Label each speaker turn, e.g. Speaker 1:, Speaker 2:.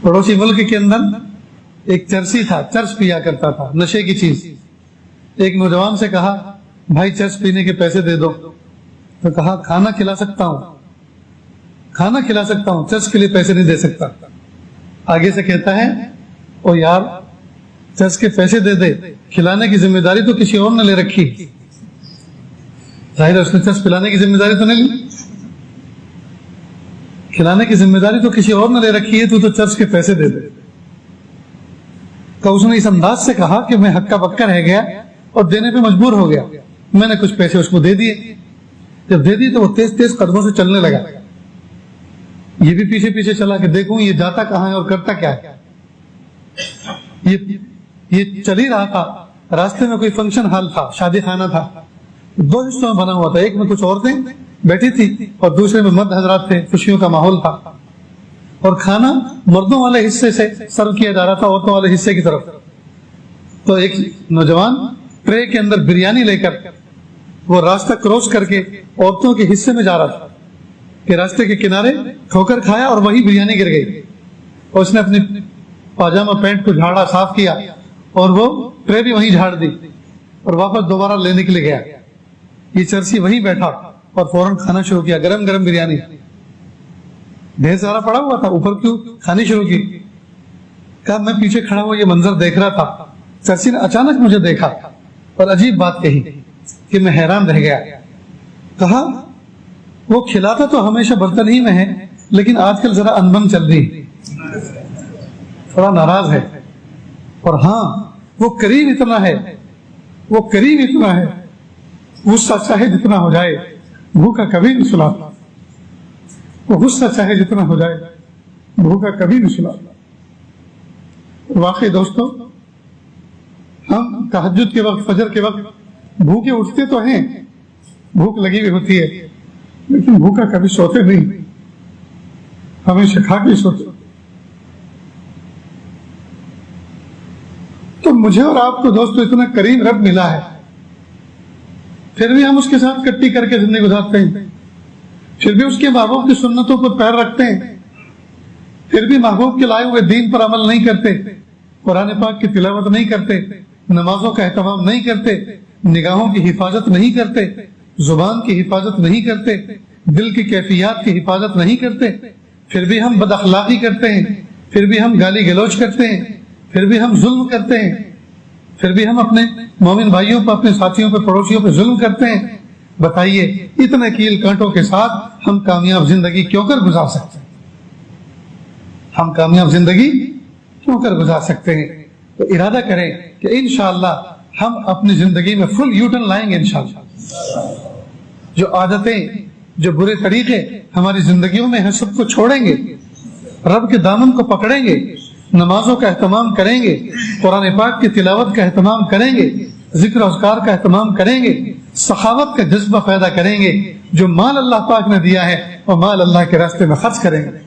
Speaker 1: پڑوسی ملک کے اندر ایک چرسی تھا، چرس پیا کرتا تھا، نشے کی چیز۔ ایک نوجوان سے کہا بھائی چرس پینے کے پیسے دے دو، تو کہا کھانا کھلا سکتا ہوں، کھانا کھلا سکتا ہوں، چرس کے لیے پیسے نہیں دے سکتا۔ آگے سے کہتا ہے او یار چرس کے پیسے دے دے، کھلانے کی ذمہ داری تو کسی اور نے لے رکھی۔ ظاہر ہے اس نے چرس پلانے کی ذمہ داری تو نہیں لی، کھلانے کی ذمہ داری تو کسی اور نے لے رکھی ہے، تو چرس کے پیسے دے دے۔ تو اس نے اس انداز سے کہا کہ میں ہکا بکا رہ گیا اور دینے پہ مجبور ہو گیا، میں نے کچھ پیسے اس کو دے دیے۔ جب دے دیے تو وہ تیز تیز قدموں سے چلنے لگا، یہ بھی پیچھے پیچھے چلا کہ دیکھوں یہ جاتا کہاں ہے اور کرتا کیا ہے۔ یہ چل ہی رہا تھا، راستے میں کوئی فنکشن ہال تھا، شادی خانہ تھا، دو حصوں میں بنا ہوا تھا، ایک میں کچھ عورتیں بیٹھی تھی اور دوسرے میں مرد حضرات تھے، خوشیوں کا ماحول تھا، اور کھانا مردوں والے حصے سے سرو کیا جا رہا تھا عورتوں والے حصے کی طرف۔ تو ایک نوجوان ٹرے کے اندر بریانی لے کر وہ راستہ کراس کر کے عورتوں کے حصے میں جا رہا تھا کہ راستے کے کنارے ٹھوکر کھایا اور وہی بریانی گر گئی، اور اس نے اپنی پاجامہ پینٹ کو جھاڑا، صاف کیا، اور وہ ٹرے بھی وہیں جھاڑ دی اور واپس دوبارہ لینے کے لیے گیا۔ یہ چرسی وہیں بیٹھا اور فوراً کھانا شروع کیا، گرم گرم بریانی ڈھیر سارا پڑا ہوا تھا، اوپر کیوں کھانی شروع کی۔ کہا میں پیچھے کھڑا ہوا یہ منظر دیکھ رہا تھا، چرسی نے اچانک مجھے دیکھا اور عجیب بات کہی کہ میں حیران رہ گیا۔ کہا وہ کھلاتا تو ہمیشہ برتن ہی میں ہے، لیکن آج کل ذرا انبن چل رہی، تھوڑا ناراض ہے، اور ہاں وہ قریب اتنا ہے، وہ قریب اتنا ہے، غصہ چاہے جتنا ہو جائے بھوکا کبھی نہیں سلاتا، وہ غصہ چاہے جتنا ہو جائے بھوکا کبھی نہیں سلاتا۔ واقعی دوستو ہم تہجد کے وقت، فجر کے وقت بھوکے اٹھتے تو ہیں، بھوک لگی ہوئی ہوتی ہے، لیکن بھوکا کبھی سوتے نہیں، ہمیشہ کھا کے سوتے۔ تو مجھے اور آپ کو دوستو اتنا کریم رب ملا ہے، پھر بھی ہم اس کے ساتھ کٹی کر کے زندگی گزارتے ہیں، پھر بھی اس کے محبوب کی سنتوں پر پیر رکھتے ہیں، پھر بھی محبوب کے لائے ہوئے دین پر عمل نہیں کرتے، قرآن پاک کی تلاوت نہیں کرتے، نمازوں کا اہتمام نہیں کرتے، نگاہوں کی حفاظت نہیں کرتے، زبان کی حفاظت نہیں کرتے، دل کی کیفیات کی حفاظت نہیں کرتے، پھر بھی ہم بد اخلاقی کرتے ہیں، پھر بھی ہم گالی گلوچ کرتے ہیں، پھر بھی ہم ظلم کرتے ہیں، پھر بھی ہم اپنے مومن بھائیوں پر، اپنے ساتھیوں پر، پڑوسیوں پر ظلم کرتے ہیں۔ بتائیے اتنے کیل کانٹوں کے ساتھ ہم کامیاب زندگی کیوں کر گزار سکتے ہیں؟ ہم کامیاب زندگی کیوں کر گزار سکتے ہیں؟ تو ارادہ کریں کہ انشاءاللہ ہم اپنی زندگی میں فل یوٹرن لائیں گے انشاءاللہ۔ جو عادتیں، جو برے طریقے ہماری زندگیوں میں ہیں سب کو چھوڑیں گے، رب کے دامن کو پکڑیں گے، نمازوں کا اہتمام کریں گے، قرآن پاک کی تلاوت کا اہتمام کریں گے، ذکر و اذکار کا اہتمام کریں گے، سخاوت کا جذبہ پیدا کریں گے، جو مال اللہ پاک نے دیا ہے وہ مال اللہ کے راستے میں خرچ کریں گے۔